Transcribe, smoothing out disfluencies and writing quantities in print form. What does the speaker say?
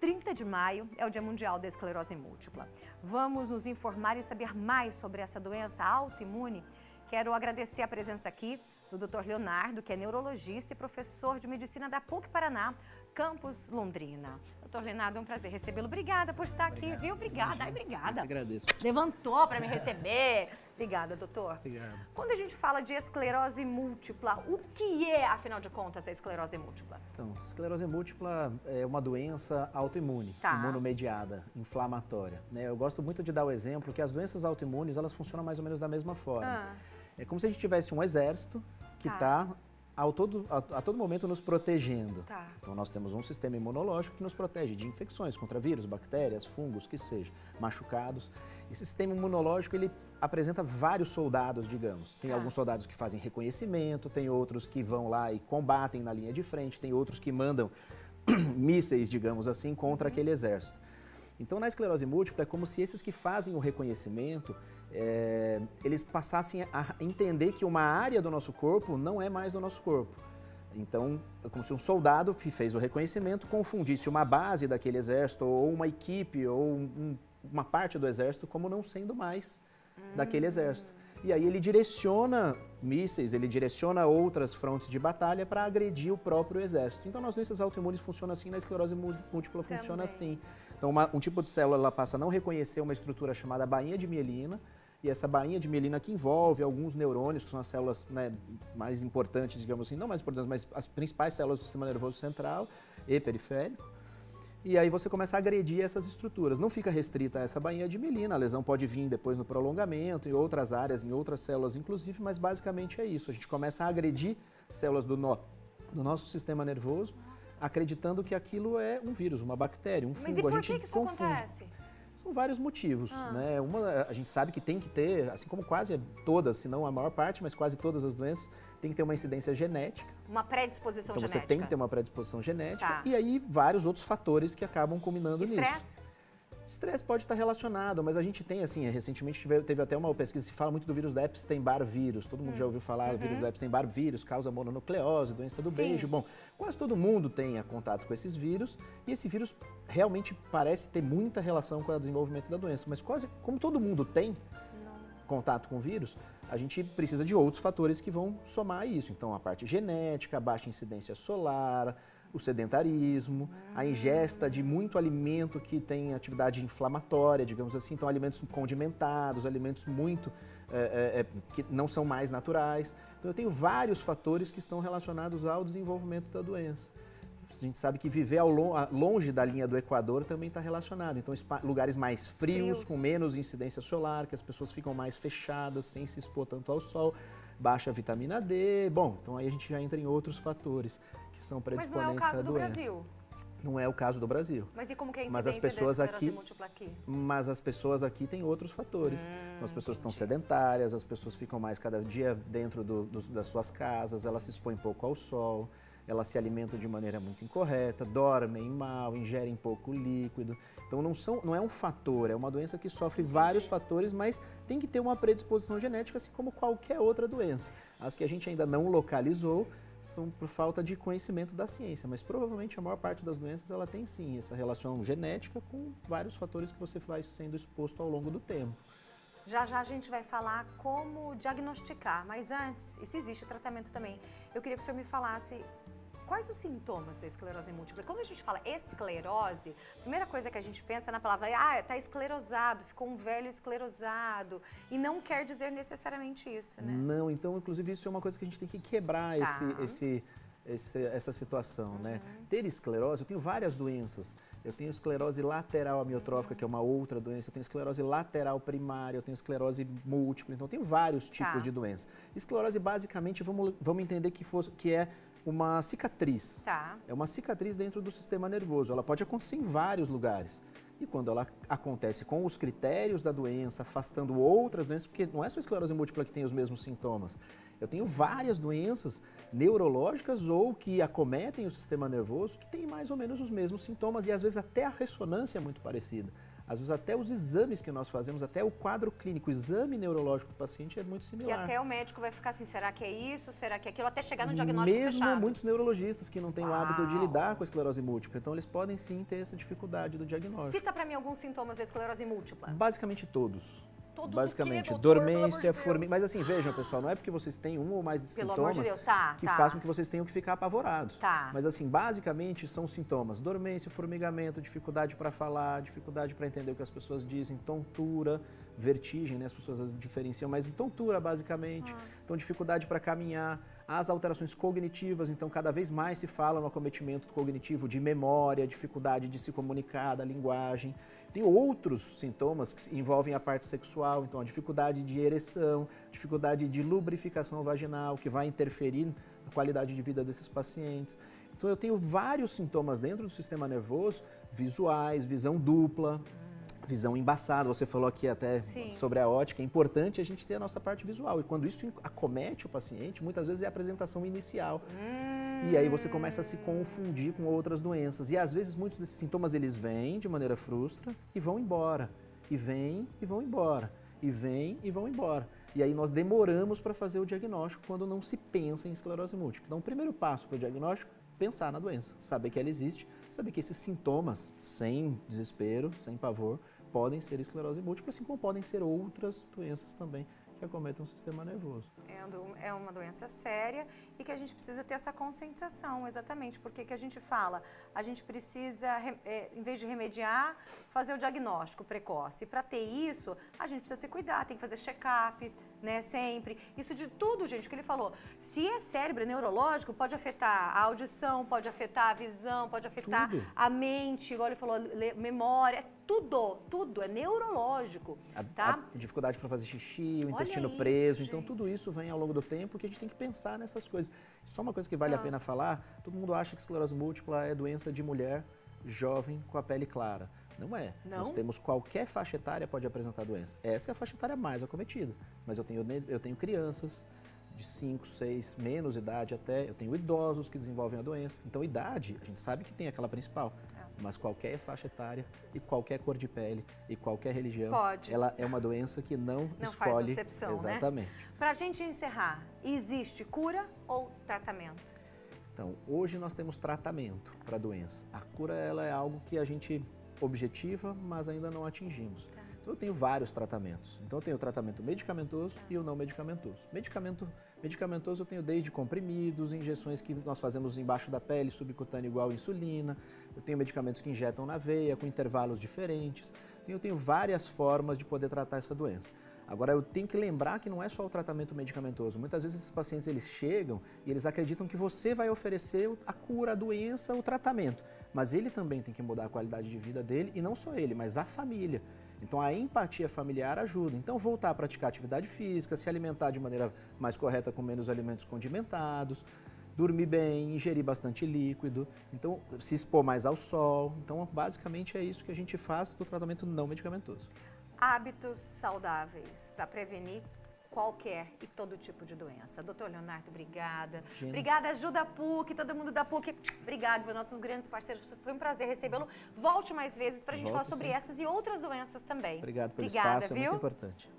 30 de maio é o Dia Mundial da Esclerose Múltipla. Vamos nos informar e saber mais sobre essa doença autoimune? Quero agradecer a presença aqui do Dr. Leonardo, que é neurologista e professor de medicina da PUC Paraná, Campus Londrina. Dr. Leonardo, é um prazer recebê-lo. Obrigada por estar aqui, viu? Obrigada, ai, obrigada. Eu agradeço. Levantou para me receber. Obrigada, doutor. Obrigado. Quando a gente fala de esclerose múltipla, o que é, afinal de contas, a esclerose múltipla? Então, esclerose múltipla é uma doença autoimune, imunomediada, inflamatória, né? Eu gosto muito de dar o exemplo que as doenças autoimunes, elas funcionam mais ou menos da mesma forma. É como se a gente tivesse um exército que está a todo momento nos protegendo. Então nós temos um sistema imunológico que nos protege de infecções contra vírus, bactérias, fungos, que seja, machucados. Esse sistema imunológico, ele apresenta vários soldados, digamos. Tem alguns soldados que fazem reconhecimento, tem outros que vão lá e combatem na linha de frente, tem outros que mandam mísseis, digamos assim, contra aquele exército. Então, na esclerose múltipla, é como se esses que fazem o reconhecimento, eles passassem a entender que uma área do nosso corpo não é mais do nosso corpo. Então, é como se um soldado que fez o reconhecimento confundisse uma base daquele exército, ou uma equipe, ou uma parte do exército, como não sendo mais daquele exército. E aí ele direciona mísseis, ele direciona outras frontes de batalha para agredir o próprio exército. Então, nas doenças autoimunes funciona assim, na esclerose múltipla funciona assim. Então, um tipo de célula ela passa a não reconhecer uma estrutura chamada bainha de mielina, e essa bainha de mielina que envolve alguns neurônios, que são as células, né, mais importantes, digamos assim, não mais importantes, mas as principais células do sistema nervoso central e periférico. E aí você começa a agredir essas estruturas. Não fica restrita a essa bainha de mielina, a lesão pode vir depois no prolongamento, em outras áreas, em outras células inclusive, mas basicamente é isso. A gente começa a agredir células do nosso sistema nervoso, acreditando que aquilo é um vírus, uma bactéria, um fungo. Mas e por que isso acontece? São vários motivos, né? A gente sabe que tem que ter, assim como quase todas, se não a maior parte, mas quase todas as doenças, tem que ter uma incidência genética. Uma predisposição genética. Então você tem que ter uma predisposição genética e aí vários outros fatores que acabam culminando nisso. Estresse pode estar relacionado, mas a gente tem, assim, recentemente teve até uma pesquisa que se fala muito do vírus do Epstein-Barr vírus. Todo mundo já ouviu falar, o vírus do Epstein-Barr vírus causa mononucleose, doença do beijo. Bom, quase todo mundo tem contato com esses vírus e esse vírus realmente parece ter muita relação com o desenvolvimento da doença. Mas quase como todo mundo tem contato com o vírus, a gente precisa de outros fatores que vão somar a isso. Então, a parte genética, a baixa incidência solar, o sedentarismo, a ingesta de muito alimento que tem atividade inflamatória, digamos assim, então alimentos condimentados, alimentos muito que não são mais naturais. Então eu tenho vários fatores que estão relacionados ao desenvolvimento da doença. A gente sabe que viver longe da linha do Equador também está relacionado. Então, lugares mais frios, com menos incidência solar, que as pessoas ficam mais fechadas, sem se expor tanto ao sol, baixa vitamina D. Bom, então aí a gente já entra em outros fatores que são predisponentes à doença. Mas não é o caso do Brasil? Não é o caso do Brasil. Mas e como que é a incidência da esclerose múltipla aqui? Mas as pessoas aqui têm outros fatores. Então as pessoas estão sedentárias, as pessoas ficam mais cada dia dentro das suas casas, elas se expõem pouco ao sol, elas se alimentam de maneira muito incorreta, dormem mal, ingerem pouco líquido. Então não é um fator, é uma doença que sofre vários fatores, mas tem que ter uma predisposição genética, assim como qualquer outra doença. As que a gente ainda não localizou são por falta de conhecimento da ciência, mas provavelmente a maior parte das doenças ela tem sim essa relação genética com vários fatores que você vai sendo exposto ao longo do tempo. Já já a gente vai falar como diagnosticar, mas antes, e se existe tratamento também, eu queria que o senhor me falasse quais os sintomas da esclerose múltipla. Quando a gente fala esclerose, a primeira coisa que a gente pensa na palavra é tá esclerosado, ficou um velho esclerosado, e não quer dizer necessariamente isso, né? Não, então inclusive isso é uma coisa que a gente tem que quebrar essa situação, né? Ter esclerose, eu tenho várias doenças. Eu tenho esclerose lateral amiotrófica, que é uma outra doença. Eu tenho esclerose lateral primária, eu tenho esclerose múltipla. Então, eu tenho vários tipos de doença. Esclerose, basicamente, vamos entender que é uma cicatriz. É uma cicatriz dentro do sistema nervoso. Ela pode acontecer em vários lugares. E quando ela acontece com os critérios da doença, afastando outras doenças, porque não é só a esclerose múltipla que tem os mesmos sintomas. Eu tenho várias doenças neurológicas ou que acometem o sistema nervoso que têm mais ou menos os mesmos sintomas e às vezes até a ressonância é muito parecida. Às vezes até os exames que nós fazemos, até o quadro clínico, o exame neurológico do paciente é muito similar. E até o médico vai ficar assim, será que é isso, será que é aquilo, até chegar no diagnóstico Mesmo fechado. Muitos neurologistas que não têm o hábito de lidar com a esclerose múltipla, então eles podem sim ter essa dificuldade do diagnóstico. Cita para mim alguns sintomas da esclerose múltipla. Basicamente todos. Basicamente, doutor, dormência, formiga. Mas assim, vejam, pessoal, não é porque vocês têm um ou mais de sintomas que façam com que vocês tenham que ficar apavorados. Mas assim, basicamente são sintomas: dormência, formigamento, dificuldade para falar, dificuldade para entender o que as pessoas dizem, tontura, vertigem, né? As pessoas às vezes diferenciam, mas tontura basicamente. Então, dificuldade para caminhar, as alterações cognitivas, então cada vez mais se fala no acometimento cognitivo de memória, dificuldade de se comunicar, da linguagem. Tem outros sintomas que envolvem a parte sexual, então a dificuldade de ereção, dificuldade de lubrificação vaginal, que vai interferir na qualidade de vida desses pacientes. Então eu tenho vários sintomas dentro do sistema nervoso, visuais, visão dupla, visão embaçada. Você falou aqui até sobre a ótica, é importante a gente ter a nossa parte visual. E quando isso acomete o paciente, muitas vezes é a apresentação inicial. E aí você começa a se confundir com outras doenças. E às vezes muitos desses sintomas eles vêm de maneira frustra e vão embora. E vêm e vão embora. E vêm e vão embora. E aí nós demoramos para fazer o diagnóstico quando não se pensa em esclerose múltipla. Então o primeiro passo para o diagnóstico, pensar na doença. Saber que ela existe, saber que esses sintomas, sem desespero, sem pavor, podem ser esclerose múltipla, assim como podem ser outras doenças também que acometem o sistema nervoso. É uma doença séria e que a gente precisa ter essa conscientização, exatamente, porque que a gente fala, a gente precisa, em vez de remediar, fazer o diagnóstico precoce. E para ter isso, a gente precisa se cuidar, tem que fazer check-up, né, sempre. Isso de tudo, gente, que ele falou. Se é cérebro, é neurológico, pode afetar a audição, pode afetar a visão, pode afetar a mente, igual ele falou, memória, tudo é neurológico, tá? A dificuldade para fazer xixi, o intestino preso, então tudo isso vem ao longo do tempo que a gente tem que pensar nessas coisas. Só uma coisa que vale a pena falar, todo mundo acha que esclerose múltipla é doença de mulher jovem com a pele clara. Não é. Nós temos qualquer faixa etária pode apresentar doença. Essa é a faixa etária mais acometida, mas eu tenho crianças de 5, 6, menos idade até, eu tenho idosos que desenvolvem a doença. Então, idade, a gente sabe que tem aquela principal. Mas qualquer faixa etária e qualquer cor de pele e qualquer religião, ela é uma doença que não escolhe. Faz acepção, exatamente. Né? Para a gente encerrar, existe cura ou tratamento? Então, hoje nós temos tratamento para a doença. A cura ela é algo que a gente objetiva, mas ainda não atingimos. Então, eu tenho vários tratamentos. Então, eu tenho o tratamento medicamentoso e o não medicamentoso. Medicamentoso eu tenho desde comprimidos, injeções que nós fazemos embaixo da pele, subcutânea igual insulina. Eu tenho medicamentos que injetam na veia, com intervalos diferentes. Então, eu tenho várias formas de poder tratar essa doença. Agora, eu tenho que lembrar que não é só o tratamento medicamentoso. Muitas vezes esses pacientes eles chegam e eles acreditam que você vai oferecer a cura, a doença, o tratamento. Mas ele também tem que mudar a qualidade de vida dele, e não só ele, mas a família. Então, a empatia familiar ajuda. Então, voltar a praticar atividade física, se alimentar de maneira mais correta com menos alimentos condimentados, dormir bem, ingerir bastante líquido, então se expor mais ao sol. Então, basicamente é isso que a gente faz do tratamento não medicamentoso. Hábitos saudáveis para prevenir qualquer e todo tipo de doença. Doutor Leonardo, obrigada. Obrigada, ajuda PUC, todo mundo da PUC. Obrigado, meus nossos grandes parceiros. Foi um prazer recebê-lo. Volte mais vezes para a gente falar sobre essas e outras doenças também. Obrigado pelo espaço, é muito importante.